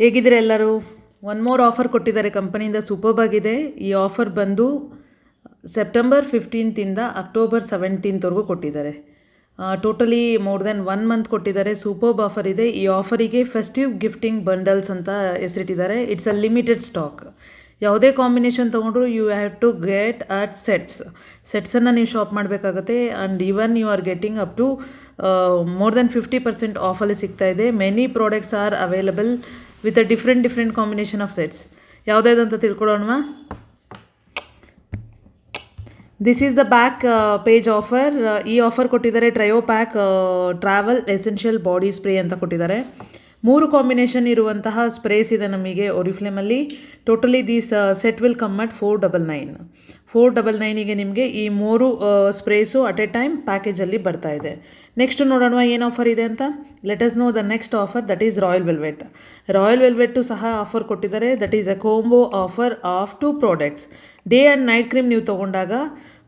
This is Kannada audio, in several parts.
ಹೇಗಿದ್ದೀರಾ ಎಲ್ಲರೂ? ಒನ್ ಮೋರ್ ಆಫರ್ ಕೊಟ್ಟಿದ್ದಾರೆ ಕಂಪನಿಯಿಂದ, ಸೂಪರ್ಬ್ ಆಗಿದೆ. ಈ ಆಫರ್ ಬಂದು ಸೆಪ್ಟೆಂಬರ್ 15 ಅಕ್ಟೋಬರ್ 17ವರೆಗೂ ಕೊಟ್ಟಿದ್ದಾರೆ. ಟೋಟಲಿ ಮೋರ್ ದೆನ್ 1 ಮಂತ್ ಕೊಟ್ಟಿದ್ದಾರೆ. ಸೂಪರ್ಬ್ ಆಫರ್ ಇದೆ. ಈ ಆಫರಿಗೆ ಫೆಸ್ಟಿವ್ ಗಿಫ್ಟಿಂಗ್ ಬಂಡಲ್ಸ್ ಅಂತ ಹೆಸರಿಟ್ಟಿದ್ದಾರೆ. It's a limited stock. ಯಾವುದೇ ಕಾಂಬಿನೇಷನ್ ತೊಗೊಂಡ್ರು you have to get at ಸೆಟ್ಸನ್ನು ನೀವು ಶಾಪ್ ಮಾಡಬೇಕಾಗುತ್ತೆ. And even you are getting up to more than 50% ಆಫಲ್ಲಿ ಸಿಗ್ತಾ ಇದೆ. Many products are available with a different combination of sets. ಯಾವುದಾದಂತ ತಿಳ್ಕೊಳ್ಳೋಣವಾ? This is the back page offer. ಈ ಆಫರ್ ಕೊಟ್ಟಿದ್ದಾರೆ trio pack travel essential body spray ಅಂತ ಕೊಟ್ಟಿದ್ದಾರೆ. 3 ಕಾಂಬಿನೇಷನ್ ಇರುವಂತಹ ಸ್ಪ್ರೇಸ್ ಇದೆ ನಮಗೆ ಒರಿಫ್ಲೇಮಲ್ಲಿ. Totally this set will come at 499 ನಿಮಗೆ ಈ 3 ಸ್ಪ್ರೇಸು ಅಟ್ ಎ ಟೈಮ್ ಪ್ಯಾಕೇಜಲ್ಲಿ ಬರ್ತಾ ಇದೆ. ನೆಕ್ಸ್ಟ್ ನೋಡೋಣ ಏನು ಆಫರ್ ಇದೆ ಅಂತ. Let us know the next offer, that is royal velvet ಸಹ ಆಫರ್ ಕೊಟ್ಟಿದ್ದಾರೆ. That is a combo offer of 2 products. Day and night cream ನೀವು ತೊಗೊಂಡಾಗ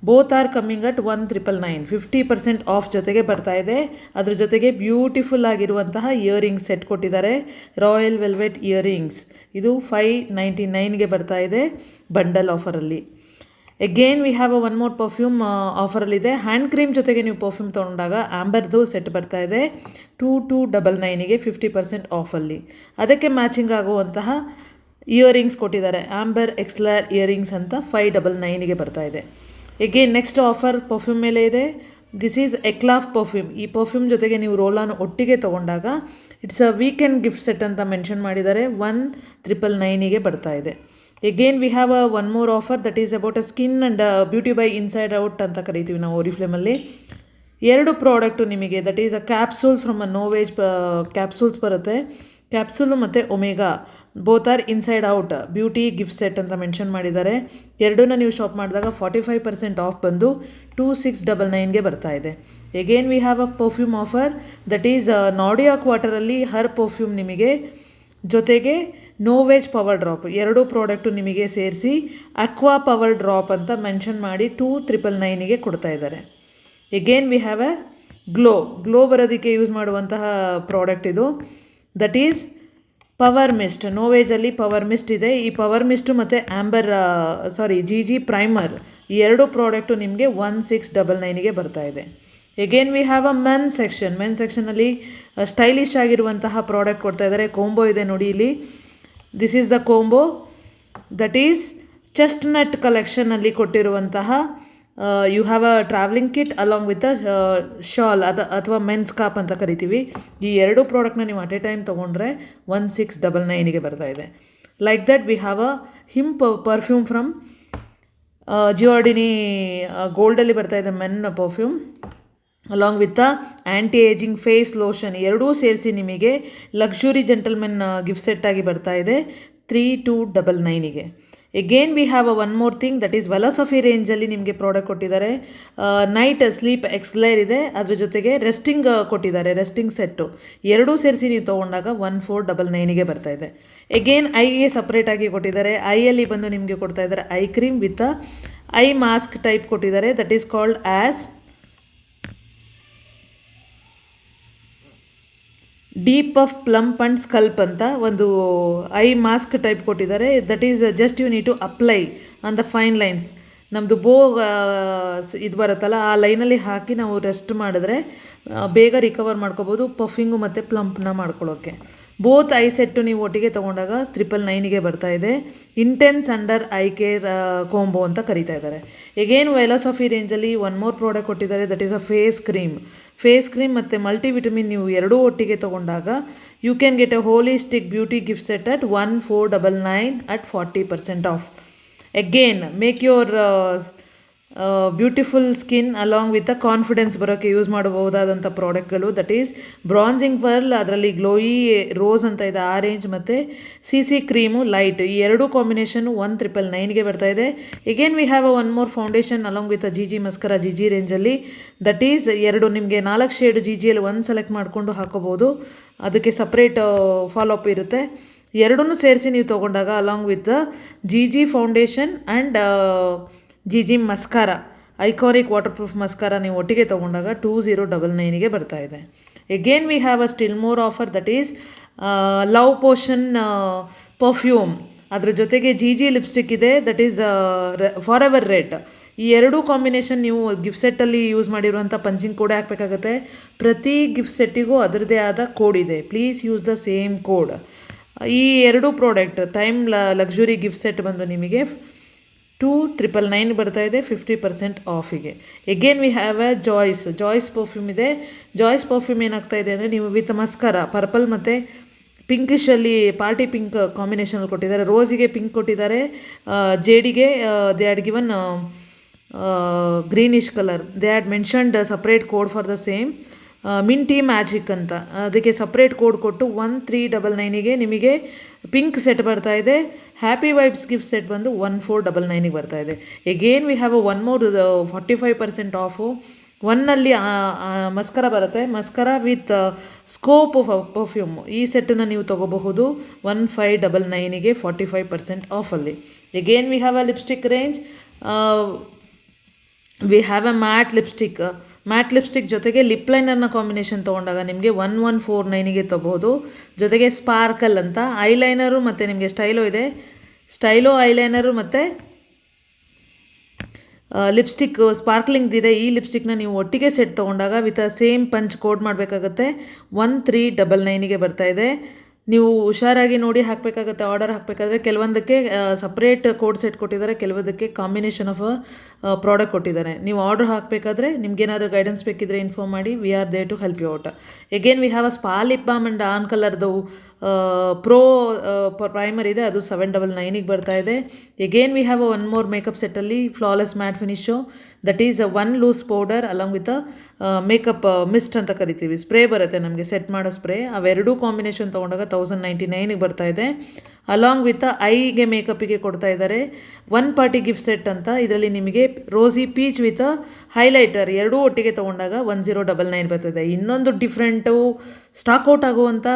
both are coming at 1999, 50% off ಜೊತೆಗೆ ಬರ್ತಾ ಇದೆ. ಅದ್ರ ಜೊತೆಗೆ ಬ್ಯೂಟಿಫುಲ್ ಆಗಿರುವಂತಹ ಇಯರಿಂಗ್ಸ್ ಸೆಟ್ ಕೊಟ್ಟಿದ್ದಾರೆ. ರಾಯಲ್ ವೆಲ್ವೆಟ್ ಇಯರಿಂಗ್ಸ್ ಇದು 599ಗೆ ಬರ್ತಾ ಇದೆ ಬಂಡಲ್ ಆಫರಲ್ಲಿ. Again we have one more perfume ಆಫರಲ್ಲಿದೆ. ಹ್ಯಾಂಡ್ ಕ್ರೀಮ್ ಜೊತೆಗೆ ನೀವು ಪರ್ಫ್ಯೂಮ್ ತೊಗೊಂಡಾಗ ಆಂಬರ್ದು ಸೆಟ್ ಬರ್ತಾ ಇದೆ 2299ಗೆ 50% ಆಫಲ್ಲಿ. ಅದಕ್ಕೆ ಮ್ಯಾಚಿಂಗ್ ಆಗುವಂತಹ ಇಯರಿಂಗ್ಸ್ ಕೊಟ್ಟಿದ್ದಾರೆ. ಆಂಬರ್ ಎಕ್ಸ್ಲರ್ ಇಯರಿಂಗ್ಸ್ ಅಂತ 599ಗೆ ಬರ್ತಾ ಇದೆ. ಎಗೇನ್ ನೆಕ್ಸ್ಟ್ ಆಫರ್ ಪರ್ಫ್ಯೂಮ್ ಮೇಲೆ ಇದೆ. ದಿಸ್ ಈಸ್ ಎಕ್ಲಾಫ್ ಪರ್ಫ್ಯೂಮ್. ಈ ಪರ್ಫ್ಯೂಮ್ ಜೊತೆಗೆ ನೀವು ರೋಲಾನ್ ಒಟ್ಟಿಗೆ ತೊಗೊಂಡಾಗ it's a weekend gift set ಅಂತ ಮೆನ್ಷನ್ ಮಾಡಿದ್ದಾರೆ. 1999ಗೆ ಬರ್ತಾ ಇದೆ. Again we have one more offer, that is about a skin and beauty by inside out ಅಂತ ಕರಿತೀವಿ ನಾವು ಒರಿಫ್ಲೇಮಲ್ಲಿ. 2 ಪ್ರಾಡಕ್ಟು ನಿಮಗೆ, that is a capsules from a Novage capsules ಬರುತ್ತೆ. ಕ್ಯಾಪ್ಸೂಲು ಮತ್ತು omega both are inside out beauty gift set ಅಂತ ಮೆನ್ಷನ್ ಮಾಡಿದ್ದಾರೆ. ಎರಡನ್ನ ನೀವು ಶಾಪ್ ಮಾಡಿದಾಗ 45% ಆಫ್ ಬಂದು 2699ಗೆ ಬರ್ತಾ ಇದೆ. Again we have a perfume offer, that is ನಾಡಿಯಾಕ್ ವಾಟರಲ್ಲಿ ಹರ್ ಪರ್ಫ್ಯೂಮ್ ನಿಮಗೆ ಜೊತೆಗೆ ನೋವೇಜ್ ಪವರ್ ಡ್ರಾಪ್ 2 ಪ್ರಾಡಕ್ಟು ನಿಮಗೆ ಸೇರಿಸಿ ಅಕ್ವಾ ಪವರ್ ಡ್ರಾಪ್ ಅಂತ ಮೆನ್ಷನ್ ಮಾಡಿ 2999ಗೆ ಕೊಡ್ತಾ ಇದ್ದಾರೆ. Again we have a glow ಬರೋದಕ್ಕೆ ಯೂಸ್ ಮಾಡುವಂತಹ ಪ್ರಾಡಕ್ಟ್ ಇದು. That is power mist. ನೋವೇಜಲ್ಲಿ ಪವರ್ ಮಿಸ್ಟ್ ಇದೆ. ಈ ಪವರ್ ಮಿಸ್ಟು ಮತ್ತು ಜಿ ಪ್ರೈಮರ್ ಈ 2 ಪ್ರಾಡಕ್ಟು ನಿಮಗೆ 1699ಗೆ ಬರ್ತಾ ಇದೆ. Again we have a men ಸೆಕ್ಷನಲ್ಲಿ ಸ್ಟೈಲಿಶ್ ಆಗಿರುವಂತಹ ಪ್ರಾಡಕ್ಟ್ ಕೊಡ್ತಾ ಇದ್ದಾರೆ. ಕೋಂಬೋ ಇದೆ ನೋಡಿ ಇಲ್ಲಿ. This is the combo, that is chestnut ಕಲೆಕ್ಷನಲ್ಲಿ ಕೊಟ್ಟಿರುವಂತಹ you have a travelling kit along with a shawl ಅಥವಾ ಮೆನ್ಸ್ ಕಾಪ್ ಅಂತ ಕರಿತೀವಿ. ಈ 2 ಪ್ರಾಡಕ್ಟ್ನ ನೀವು ಅಟ್ ಎ ಟೈಮ್ ತೊಗೊಂಡ್ರೆ 1699ಗೆ ಬರ್ತಾ ಇದೆ. Like that we have a perfume from Giordani ಗೋಲ್ಡಲ್ಲಿ ಬರ್ತಾ ಇದೆ men perfume along with anti ageing face lotion. 2 ಸೇರಿಸಿ ನಿಮಗೆ ಲಕ್ಸುರಿ ಜೆಂಟಲ್ಮೆನ್ ಗಿಫ್ಟ್ ಸೆಟ್ ಆಗಿ ಬರ್ತಾ ಇದೆ 3299ಗೆ. Again we have a one more thing, that is ವೆಲೋಸಫಿ ರೇಂಜಲ್ಲಿ ನಿಮಗೆ ಪ್ರಾಡಕ್ಟ್ ಕೊಟ್ಟಿದ್ದಾರೆ. ನೈಟ್ ಸ್ಲೀಪ್ ಎಕ್ಸ್ಲೈರ್ ಇದೆ, ಅದ್ರ ಜೊತೆಗೆ ರೆಸ್ಟಿಂಗ್ ಕೊಟ್ಟಿದ್ದಾರೆ, ರೆಸ್ಟಿಂಗ್ ಸೆಟ್ಟು 2 ಸೇರಿಸಿ ನೀವು ತೊಗೊಂಡಾಗ 1499ಗೆ ಬರ್ತಾ ಇದೆ. ಎಗೇನ್ ಐಗೆ ಸಪ್ರೇಟಾಗಿ ಕೊಟ್ಟಿದ್ದಾರೆ. ಐಯಲ್ಲಿ ಬಂದು ನಿಮಗೆ ಕೊಡ್ತಾ ಇದ್ದಾರೆ eye cream with eye mask type ಕೊಟ್ಟಿದ್ದಾರೆ. That is called as deep of plump and sculpt ಅಂತ ಒಂದು ಐ ಮಾಸ್ಕ್ ಟೈಪ್ ಕೊಟ್ಟಿದ್ದಾರೆ. That is just you need to apply on the fine lines. ನಮ್ಮದು ಇದು ಬರುತ್ತಲ್ಲ ಆ ಲೈನಲ್ಲಿ ಹಾಕಿ ನಾವು ರೆಸ್ಟ್ ಮಾಡಿದ್ರೆ ಬೇಗ ರಿಕವರ್ ಮಾಡ್ಕೋಬೋದು ಪಫಿಂಗು ಮತ್ತು ಪ್ಲಂಪ್ನ ಮಾಡ್ಕೊಳ್ಳೋಕ್ಕೆ. ಬೋತ್ ಐ ಸೆಟ್ಟು ನೀವು ಒಟ್ಟಿಗೆ ತೊಗೊಂಡಾಗ 999ಗೆ ಬರ್ತಾ ಇದೆ. Intense under eye care combo ಅಂತ ಕರಿತಾ ಇದ್ದಾರೆ. ಎಗೇನ್ ವೆಲೋಸಫಿ ರೇಂಜಲ್ಲಿ ಒನ್ ಮೋರ್ ಪ್ರಾಡಕ್ಟ್ ಕೊಟ್ಟಿದ್ದಾರೆ. That is a face cream ಮತ್ತು ಮಲ್ಟಿವಿಟಮಿನ್ ನೀವು 2 ಒಟ್ಟಿಗೆ ತೊಗೊಂಡಾಗ you can get a holistic beauty gift set at 1499 at 40% off. Again make your beautiful skin along with a confidence ಬರೋಕ್ಕೆ ಯೂಸ್ ಮಾಡಬಹುದಾದಂಥ ಪ್ರಾಡಕ್ಟ್ಗಳು. ದಟ್ ಈಸ್ ಬ್ರಾನ್ಸಿಂಗ್ ಪರ್ಲ್, ಅದರಲ್ಲಿ ಗ್ಲೋಯಿ ರೋಸ್ ಅಂತ ಇದೆ ಆರೆಂಜ್ ಮತ್ತು ಸಿ ಕ್ರೀಮು ಲೈಟ್. ಈ 2 ಕಾಂಬಿನೇಷನ್ನು 1999ಗೆ ಬರ್ತಾ ಇದೆ. Again we have a one more foundation along with G ಮಸ್ಕರ G ರೇಂಜಲ್ಲಿ. ದಟ್ ಈಸ್ 2 ನಿಮಗೆ 4 ಶೇಡು ಜಿಯಲ್ಲಿ 1 ಸೆಲೆಕ್ಟ್ ಮಾಡಿಕೊಂಡು ಹಾಕೋಬೋದು. ಅದಕ್ಕೆ ಸಪ್ರೇಟ್ ಫಾಲೋಅಪ್ ಇರುತ್ತೆ. 2 ಸೇರಿಸಿ ನೀವು ತೊಗೊಂಡಾಗ along with G foundation and G mascara iconic water proof mascara ನೀವು ಒಟ್ಟಿಗೆ ತೊಗೊಂಡಾಗ 2099ಗೆ ಬರ್ತಾ ಇದೆ. Again we have a still more offer, that is love Poshan perfume, ಅದ್ರ ಜೊತೆಗೆ ಜಿ ಜಿ ಲಿಪ್ಸ್ಟಿಕ್ ಇದೆ, that is for ever red. ಈ ಎರಡೂ ಕಾಂಬಿನೇಷನ್ ನೀವು ಗಿಫ್ಟ್ ಸೆಟ್ಟಲ್ಲಿ ಯೂಸ್ ಮಾಡಿರುವಂಥ ಪಂಚಿಂಗ್ ಕೋಡ್ ಹಾಕಬೇಕಾಗತ್ತೆ. ಪ್ರತಿ ಗಿಫ್ಟ್ ಸೆಟ್ಟಿಗೂ ಅದರದ್ದೇ ಆದ ಕೋಡ್ ಇದೆ, please use the same code. ಈ ಎರಡು product time luxury gift set ಬಂದು ನಿಮಗೆ 2999 ಬರ್ತಾ ಇದೆ 50% ಆಫಿಗೆ. Again we have a Joys perfume ಇದೆ. ಜಾಯ್ಸ್ ಪರ್ಫ್ಯೂಮ್ ಏನಾಗ್ತಾ ಇದೆ ಅಂದರೆ, ನೀವು ವಿತ್ ಮಸ್ಕರ ಪರ್ಪಲ್ ಮತ್ತು ಪಿಂಕಿಶಲ್ಲಿ ಪಾರ್ಟಿ ಪಿಂಕ್ ಕಾಂಬಿನೇಷನಲ್ಲಿ ಕೊಟ್ಟಿದ್ದಾರೆ. ರೋಸಿಗೆ ಪಿಂಕ್ ಕೊಟ್ಟಿದ್ದಾರೆ, ಜೇಡಿಗೆ they had given greenish colour. They had mentioned separate code for the same. Minty magic ಅಂತ, ಅದಕ್ಕೆ ಸಪ್ರೇಟ್ ಕೋಡ್ ಕೊಟ್ಟು 1399ಗೆ ನಿಮಗೆ ಪಿಂಕ್ ಸೆಟ್ ಬರ್ತಾ ಇದೆ. ಹ್ಯಾಪಿ ವೈಬ್ಸ್ ಗಿಫ್ಟ್ ಸೆಟ್ ಬಂದು 1499ಗೆ ಬರ್ತಾ ಇದೆ. Again we have a one more 45% off. ಒನ್ನಲ್ಲಿ ಮಸ್ಕರ ಬರುತ್ತೆ, ಮಸ್ಕರ ವಿತ್ ಸ್ಕೋಪ್ ಪರ್ಫ್ಯೂಮ್. ಈ ಸೆಟ್ಟನ್ನು ನೀವು ತೊಗೋಬಹುದು 1599ಗೆ 45% ಆಫಲ್ಲಿ. Again we have a lipstick range. We have a matte lipstick ಜೊತೆಗೆ ಲಿಪ್ ಲೈನರ್ನ ಕಾಂಬಿನೇಷನ್ ತೊಗೊಂಡಾಗ ನಿಮಗೆ 1149ಗೆ ತೊಗೋಬೋದು. ಜೊತೆಗೆ ಸ್ಪಾರ್ಕಲ್ ಅಂತ ಐಲೈನರು ಮತ್ತು ನಿಮಗೆ ಸ್ಟೈಲೋ ಐಲೈನರು ಮತ್ತು ಲಿಪ್ಸ್ಟಿಕ್ ಸ್ಪಾರ್ಕ್ಲಿಂಗ್ದಿದೆ. ಈ ಲಿಪ್ಸ್ಟಿಕ್ನ ನೀವು ಒಟ್ಟಿಗೆ ಸೆಟ್ ತೊಗೊಂಡಾಗ ವಿತ್ ಸೇಮ್ ಪಂಚ್ ಕೋಡ್ ಮಾಡಬೇಕಾಗತ್ತೆ. 1399ಗೆ ಬರ್ತಾ ಇದೆ. ನೀವು ಹುಷಾರಾಗಿ ನೋಡಿ ಹಾಕಬೇಕಾಗತ್ತೆ. ಆರ್ಡರ್ ಹಾಕಬೇಕಾದ್ರೆ ಕೆಲವೊಂದಕ್ಕೆ ಸಪ್ರೇಟ್ ಕೋಡ್ ಸೆಟ್ ಕೊಟ್ಟಿದ್ದಾರೆ, ಕೆಲವೊಂದಕ್ಕೆ ಕಾಂಬಿನೇಷನ್ ಆಫ್ ಪ್ರಾಡಕ್ಟ್ ಕೊಟ್ಟಿದ್ದಾರೆ. ನೀವು ಆರ್ಡರ್ ಹಾಕಬೇಕಾದ್ರೆ ನಿಮ್ಗೇನಾದರೂ ಗೈಡೆನ್ಸ್ ಬೇಕಿದ್ರೆ ಇನ್ಫಾರ್ಮ್ ಮಾಡಿ. We are there to help you out. Again we have a spa lip balm and on ಕಲರ್ದು ಪ್ರೋ ಪ್ರೈಮರ್ ಇದೆ, ಅದು 799ಗೆ ಬರ್ತಾ ಇದೆ. Again we have one more makeup ಸೆಟ್ಟಲ್ಲಿ flawless matte finish, that is one loose powder along with makeup mist ಅಂತ ಕರಿತೀವಿ, ಸ್ಪ್ರೇ ಬರುತ್ತೆ ನಮಗೆ ಸೆಟ್ ಮಾಡೋ ಸ್ಪ್ರೇ. ಅವೆರಡೂ ಕಾಂಬಿನೇಷನ್ ತೊಗೊಂಡಾಗ 1099ಗೆ ಬರ್ತಾ ಇದೆ. ಅಲಾಂಗ್ ವಿತ್ ಐಗೆ ಮೇಕಪ್ಪಿಗೆ ಕೊಡ್ತಾ ಇದ್ದಾರೆ ಒನ್ ಪಾರ್ಟಿ ಗಿಫ್ಟ್ ಸೆಟ್ ಅಂತ. ಇದರಲ್ಲಿ ನಿಮಗೆ ರೋಸಿ ಪೀಚ್ ವಿತ್ ಹೈಲೈಟರ್ ಎರಡೂ ಒಟ್ಟಿಗೆ ತೊಗೊಂಡಾಗ 1099 ಬರ್ತದೆ. ಇನ್ನೊಂದು ಡಿಫ್ರೆಂಟು ಸ್ಟಾಕ್ ಔಟ್ ಆಗುವಂಥ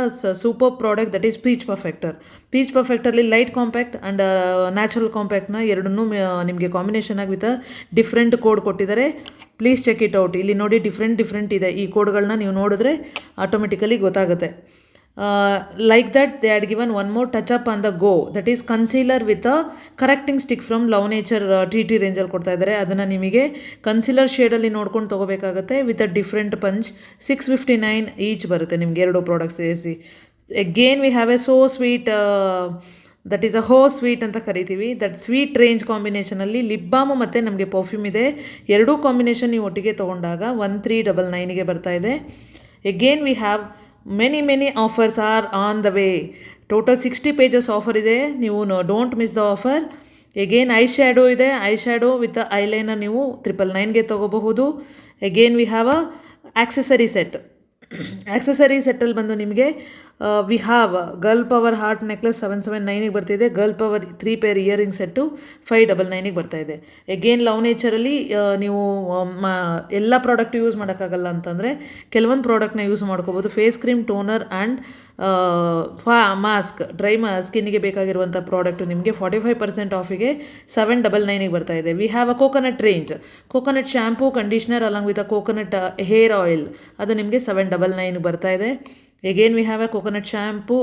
super product, that is peach ಪರ್ಫೆಕ್ಟಲ್ಲಿ ಲೈಟ್ ಕಾಂಪ್ಯಾಕ್ಟ್ ಆ್ಯಂಡ್ ನ್ಯಾಚುರಲ್ ಕಾಂಪ್ಯಾಕ್ಟ್ನ ಎರಡನ್ನೂ ನಿಮಗೆ ಕಾಂಬಿನೇಷನ್ ಆಗಿ ವಿತ್ ಡಿಫ್ರೆಂಟ್ ಕೋಡ್ ಕೊಟ್ಟಿದ್ದಾರೆ. Please check it out. ಇಲ್ಲಿ ನೋಡಿ ಡಿಫ್ರೆಂಟ್ ಇದೆ. ಈ ಕೋಡ್ಗಳನ್ನ ನೀವು ನೋಡಿದ್ರೆ ಆಟೋಮೆಟಿಕಲಿ ಗೊತ್ತಾಗುತ್ತೆ. Like that they had given one more touch up on the go, that is concealer with correcting stick from Love Nature tea ರೇಂಜಲ್ಲಿ ಕೊಡ್ತಾ ಇದ್ದಾರೆ. ಅದನ್ನು ನಿಮಗೆ ಕನ್ಸೀಲರ್ ಶೇಡಲ್ಲಿ ನೋಡ್ಕೊಂಡು ತೊಗೋಬೇಕಾಗುತ್ತೆ with a different punch. 659 each ಬರುತ್ತೆ ನಿಮಗೆ ಎರಡು ಪ್ರಾಡಕ್ಟ್ಸ್ ಸೇರಿಸಿ. Again we have a so sweet, that is a oh sweet ಅಂತ ಕರಿತೀವಿ. ದಟ್ ಸ್ವೀಟ್ ರೇಂಜ್ ಕಾಂಬಿನೇಷನಲ್ಲಿ ಲಿಪ್ ಬಾಮು ಮತ್ತು ನಮಗೆ ಪರ್ಫ್ಯೂಮ್ ಇದೆ. ಎರಡೂ ಕಾಂಬಿನೇಷನ್ ನೀವು ಒಟ್ಟಿಗೆ ತೊಗೊಂಡಾಗ 1399ಗೆ ಬರ್ತಾ ಇದೆ. Again we have many offers are on the way. Total 60 pages offer ಇದೆ, ನೀವು don't miss the offer. Again eye shadow with eyeliner ನೀವು 999ಗೆ ತೊಗೋಬಹುದು. Again we have a accessory ಸೆಟ್ಟಲ್ಲಿ ಬಂದು ನಿಮಗೆ we have girl power heart necklace 779ಗೆ ಬರ್ತಿದೆ. Girl power 3 pair earring set 599ಗೆ ಬರ್ತಾ ಇದೆ. ಎಗೇನ್ ಲವ್ ನೇಚರಲ್ಲಿ ನೀವು ಎಲ್ಲ ಪ್ರಾಡಕ್ಟ್ ಯೂಸ್ ಮಾಡೋಕ್ಕಾಗಲ್ಲ ಅಂತಂದರೆ ಕೆಲವೊಂದು ಪ್ರಾಡಕ್ಟ್ನ ಯೂಸ್ ಮಾಡ್ಕೋಬೋದು. Face cream, toner and mask, dry ಸ್ಕಿನ್ನಿಗೆ ಬೇಕಾಗಿರುವಂಥ ಪ್ರಾಡಕ್ಟು ನಿಮಗೆ 45% ಆಫಿಗೆ 799ಗೆ ಬರ್ತಾ ಇದೆ. We have a coconut range, coconut shampoo, conditioner along with a coconut hair oil, ಅದು ನಿಮಗೆ 799 ಬರ್ತಾ ಇದೆ. Again we have a coconut shampoo,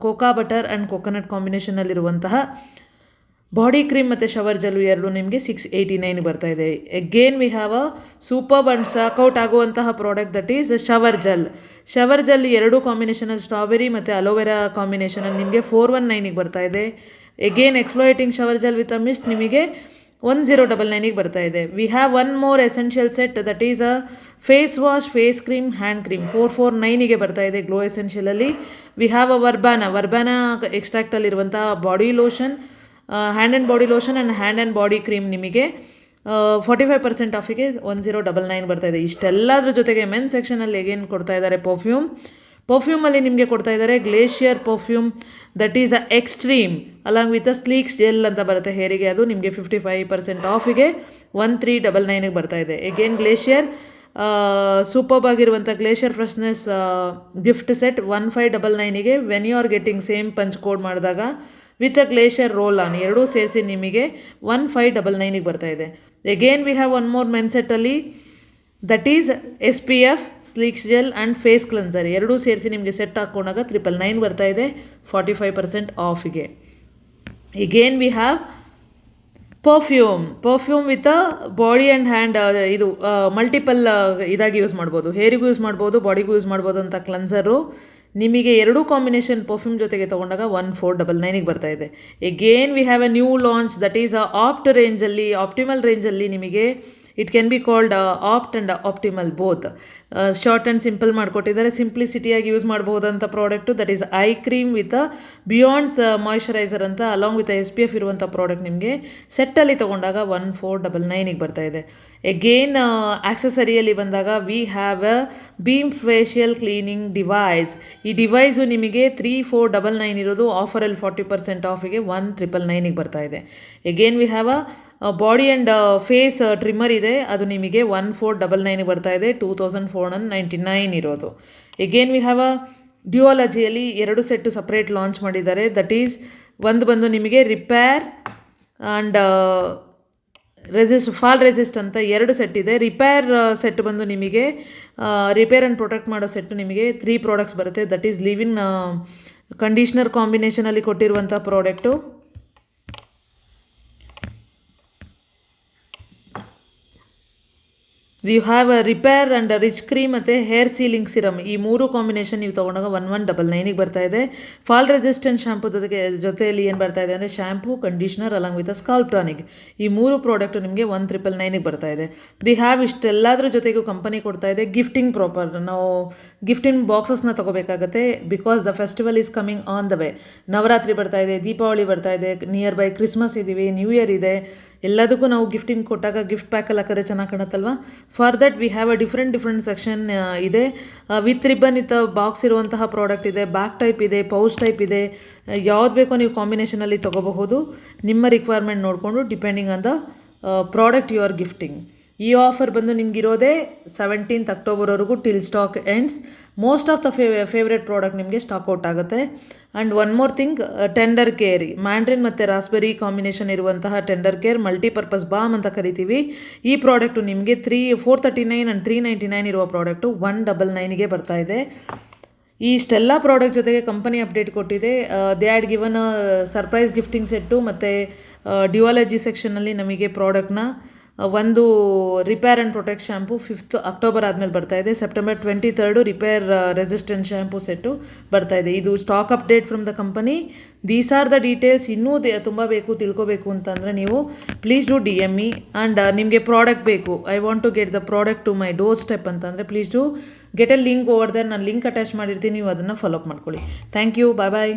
cocoa butter and coconut ಕಾಂಬಿನೇಷನಲ್ಲಿರುವಂತಹ ಬಾಡಿ ಕ್ರೀಮ್ ಮತ್ತು ಶವರ್ ಜೆಲ್ ಎರಡು ನಿಮಗೆ 689 ಬರ್ತಾ ಇದೆ. Again we have a super and ಸಾಕೌಟ್ ಆಗುವಂತಹ product, that is shower gel ಎರಡೂ ಕಾಂಬಿನೇಷನಲ್ಲಿ ಸ್ಟ್ರಾಬೆರಿ ಮತ್ತು ಅಲೋವೆರಾ ಕಾಂಬಿನೇಷನಲ್ಲಿ ನಿಮಗೆ 419ಗೆ ಬರ್ತಾ ಇದೆ. Again exfoliating shower gel with a mist ನಿಮಗೆ 1099ಗೆ ಬರ್ತಾ ಇದೆ. We have one more essential set, that is a face wash, face cream, hand cream 449ಗೆ ಬರ್ತಾ ಇದೆ ಗ್ಲೋ ಎಸೆನ್ಷಿಯಲಲ್ಲಿ. ವಿ ಹ್ಯಾವ್ ಅ ವರ್ಬಾನ ಎಕ್ಸ್ಟ್ರಾಕ್ಟಲ್ಲಿರುವಂಥ body lotion, hand and body lotion and hand and body cream ನಿಮಗೆ 45% ಆಫಿಗೆ 1099 ಬರ್ತಾ ಇದೆ. ಇಷ್ಟೆಲ್ಲದ್ರ ಜೊತೆಗೆ ಮೆನ್ ಸೆಕ್ಷನಲ್ಲಿ ಏನು ಕೊಡ್ತಾ ಇದ್ದಾರೆ, ಪರ್ಫ್ಯೂಮಲ್ಲಿ ನಿಮಗೆ ಕೊಡ್ತಾ ಇದ್ದಾರೆ glacier perfume, that is a extreme along with a sleeks gel ಅಂತ ಬರುತ್ತೆ ಹೇರಿಗೆ, ಅದು ನಿಮಗೆ 55% ಆಫಿಗೆ 1399ಗೆ ಬರ್ತಾ ಇದೆ. ಎಗೇನ್ ಗ್ಲೇಷಿಯರ್ ಸೂಪರ್ಬ್ ಆಗಿರುವಂಥ ಗ್ಲೇಷಿಯರ್ ಫ್ರೆಶ್ನೆಸ್ ಗಿಫ್ಟ್ ಸೆಟ್ 1599ಗೆ when you are getting same punch code ಮಾಡಿದಾಗ with a glacier roll on ಎರಡೂ ಸೇರಿಸಿ ನಿಮಗೆ 1599ಗೆ ಬರ್ತಾ ಇದೆ. Again we have one more men ಸೆಟ್ಟಲ್ಲಿ that is SPF sleek gel and face cleanser ಎರಡೂ ಸೇರಿಸಿ ನಿಮಗೆ ಸೆಟ್ ಹಾಕ್ಕೊಂಡಾಗ 999 ಬರ್ತಾ ಇದೆ 45% ಆಫಿಗೆ. Again we have perfume with body and hand ಇದು ಮಲ್ಟಿಪಲ್ ಇದಾಗಿ ಯೂಸ್ ಮಾಡ್ಬೋದು, ಹೇರಿಗೂ ಯೂಸ್ ಮಾಡ್ಬೋದು, ಬಾಡಿಗೂ ಯೂಸ್ ಮಾಡ್ಬೋದು ಅಂತ ಕ್ಲೆನ್ಸರು ನಿಮಗೆ ಎರಡೂ ಕಾಂಬಿನೇಷನ್ ಪರ್ಫ್ಯೂಮ್ ಜೊತೆಗೆ ತೊಗೊಂಡಾಗ 1499ಗೆ ಬರ್ತಾ ಇದೆ. Again we have a new launch that is apt ರೇಂಜಲ್ಲಿ, ಆಪ್ಟಿಮಲ್ ರೇಂಜಲ್ಲಿ ನಿಮಗೆ it can be called apt and optimal both. Short and simple ಮಾಡಿಕೊಟ್ಟಿದ್ದಾರೆ, ಸಿಂಪ್ಲಿಸಿಟಿಯಾಗಿ ಯೂಸ್ ಮಾಡ್ಬೋದಂಥ product. That is eye cream with beyonds moisturiser ಅಂತ ಅಲಾಂಗ್ ವಿತ್ SPF ಇರುವಂಥ ಪ್ರಾಡಕ್ಟ್ ನಿಮಗೆ ಸೆಟ್ಟಲ್ಲಿ ತೊಗೊಂಡಾಗ 1499ಗೆ ಬರ್ತಾ ಇದೆ. ಎಗೇನ್ ಆಕ್ಸೆಸರಿಯಲ್ಲಿ ಬಂದಾಗ we have a beam facial cleaning device. ಈ ಡಿವೈಸು ನಿಮಗೆ 3499 ಇರೋದು ಆಫರಲ್ಲಿ 40% ಆಫಿಗೆ 1999ಗೆ ಬರ್ತಾ ಇದೆ. Again we have a body and face trimmer ಇದೆ, ಅದು ನಿಮಗೆ 1499ಗೆ ಬರ್ತಾ ಇದೆ, 2499 ಇರೋದು. ಎಗೇನ್ ವಿ ಹ್ಯಾವ್ ಅ ಡ್ಯುಯಾಲಜಿಯಲ್ಲಿ 2 ಸೆಟ್ಟು ಸಪ್ರೇಟ್ ಲಾಂಚ್ ಮಾಡಿದ್ದಾರೆ. ದಟ್ ಈಸ್ ಒಂದು ಬಂದು ನಿಮಗೆ ರಿಪೇರ್ ಆ್ಯಂಡ್ ಫಾಲ್ ರೆಸಿಸ್ಟ್ ಅಂತ 2 ಸೆಟ್ ಇದೆ. ರಿಪೇರ್ ಸೆಟ್ ಬಂದು ನಿಮಗೆ ರಿಪೇರ್ ಆ್ಯಂಡ್ ಪ್ರೊಟೆಕ್ಟ್ ಮಾಡೋ ಸೆಟ್ಟು ನಿಮಗೆ 3 ಪ್ರಾಡಕ್ಟ್ಸ್ ಬರುತ್ತೆ. That is leave in conditioner ಕಾಂಬಿನೇಷನಲ್ಲಿ ಕೊಟ್ಟಿರುವಂಥ product. We have a repair and rich cream ಮತ್ತು ಹೇರ್ ಸೀಲಿಂಗ್ ಸಿರಮ್. ಈ 3 ಕಾಂಬಿನೇಷನ್ ನೀವು ತೊಗೊಂಡಾಗ 1199ಗೆ ಬರ್ತಾ ಇದೆ. ಫಾಲ್ ರೆಸಿಸ್ಟೆಂಟ್ ಶಾಂಪೂ ಜೊತೆಯಲ್ಲಿ ಏನು ಬರ್ತಾ ಇದೆ ಅಂದರೆ shampoo, conditioner along with scalp tonic. ಈ 3 ಪ್ರಾಡಕ್ಟು ನಿಮಗೆ 1999ಗೆ ಬರ್ತಾ ಇದೆ. ವಿ ಹ್ಯಾವ್ ಇಷ್ಟೆಲ್ಲದ್ರ ಜೊತೆಗೂ ಕಂಪನಿ ಕೊಡ್ತಾ ಇದೆ ಗಿಫ್ಟಿಂಗ್ ಪ್ರಾಪರ್. ನಾವು ಗಿಫ್ಟಿಂಗ್ ಬಾಕ್ಸಸ್ನ ತೊಗೋಬೇಕಾಗತ್ತೆ because the festival is coming on the way. Navratri ಬರ್ತಾ ಇದೆ, ದೀಪಾವಳಿ ಬರ್ತಾ ಇದೆ, ನಿಯರ್ ಬೈ ಕ್ರಿಸ್ಮಸ್ ಇದ್ದೀವಿ, ನ್ಯೂ ಇಯರ್ ಇದೆ. ಎಲ್ಲದಕ್ಕೂ ನಾವು ಗಿಫ್ಟಿಂಗ್ ಕೊಟ್ಟಾಗ ಗಿಫ್ಟ್ ಪ್ಯಾಕಲ್ಲಿ ಹಾಕಿದ್ರೆ ಚೆನ್ನಾಗಿ ಕಾಣುತ್ತಲ್ವ. For that we have a different section ಇದೆ. ವಿತ್ ರಿಬ್ಬನ್ ವಿತ್ ಬಾಕ್ಸ್ ಇರುವಂತಹ ಪ್ರಾಡಕ್ಟ್ ಇದೆ, ಬ್ಯಾಕ್ ಟೈಪ್ ಇದೆ, ಪೌಚ್ ಟೈಪ್ ಇದೆ. ಯಾವ್ದು ಬೇಕೋ ನೀವು ಕಾಂಬಿನೇಷನಲ್ಲಿ ತೊಗೋಬಹುದು ನಿಮ್ಮ ರಿಕ್ವೈರ್ಮೆಂಟ್ ನೋಡಿಕೊಂಡು, depending on the product you are gifting. ಈ ಆಫರ್ ಬಂದು ನಿಮಗಿರೋದೇ 17th ಅಕ್ಟೋಬರ್ವರೆಗೂ till stock ends. Most of the favourite product ನಿಮಗೆ ಸ್ಟಾಕ್ ಔಟ್ ಆಗುತ್ತೆ. And one more thing, tender care, mandarin ಮತ್ತು ರಾಸ್ಬೆರಿ ಕಾಂಬಿನೇಷನ್ ಇರುವಂತಹ ಟೆಂಡರ್ ಕೇರ್ ಮಲ್ಟಿಪರ್ಪಸ್ ಬಾಮ್ ಅಂತ ಕರಿತೀವಿ. ಈ ಪ್ರಾಡಕ್ಟು ನಿಮಗೆ 439 ಆ್ಯಂಡ್ 399 ಇರುವ ಪ್ರಾಡಕ್ಟು 199ಗೆ ಬರ್ತಾ ಇದೆ. ಇಷ್ಟೆಲ್ಲ ಪ್ರಾಡಕ್ಟ್ ಜೊತೆಗೆ ಕಂಪನಿ ಅಪ್ಡೇಟ್ ಕೊಟ್ಟಿದೆ. They had given surprise gifting set ಮತ್ತು ಡ್ಯುಯಾಲಜಿ ಸೆಕ್ಷನಲ್ಲಿ ನಮಗೆ ಪ್ರಾಡಕ್ಟ್ನ ಒಂದು repair and protect shampoo 5th October ಆದಮೇಲೆ ಬರ್ತಾ ಇದೆ. September 23 repair resistant shampoo set ಬರ್ತಾ ಇದೆ. ಇದು stock update from the company. These are the details. ಇನ್ನೂ ತುಂಬ ಬೇಕು ತಿಳ್ಕೊಬೇಕು ಅಂತಂದರೆ ನೀವು please do DM me. And ನಿಮಗೆ ಪ್ರಾಡಕ್ಟ್ ಬೇಕು, I want to get the product to my door step ಅಂತಂದರೆ please do get a link over there. ನಾನು ಲಿಂಕ್ ಅಟ್ಯಾಚ್ ಮಾಡಿರ್ತೀನಿ, ನೀವು ಅದನ್ನು ಫಾಲೋ ಅಪ್ ಮಾಡ್ಕೊಳ್ಳಿ. Thank you, bye bye.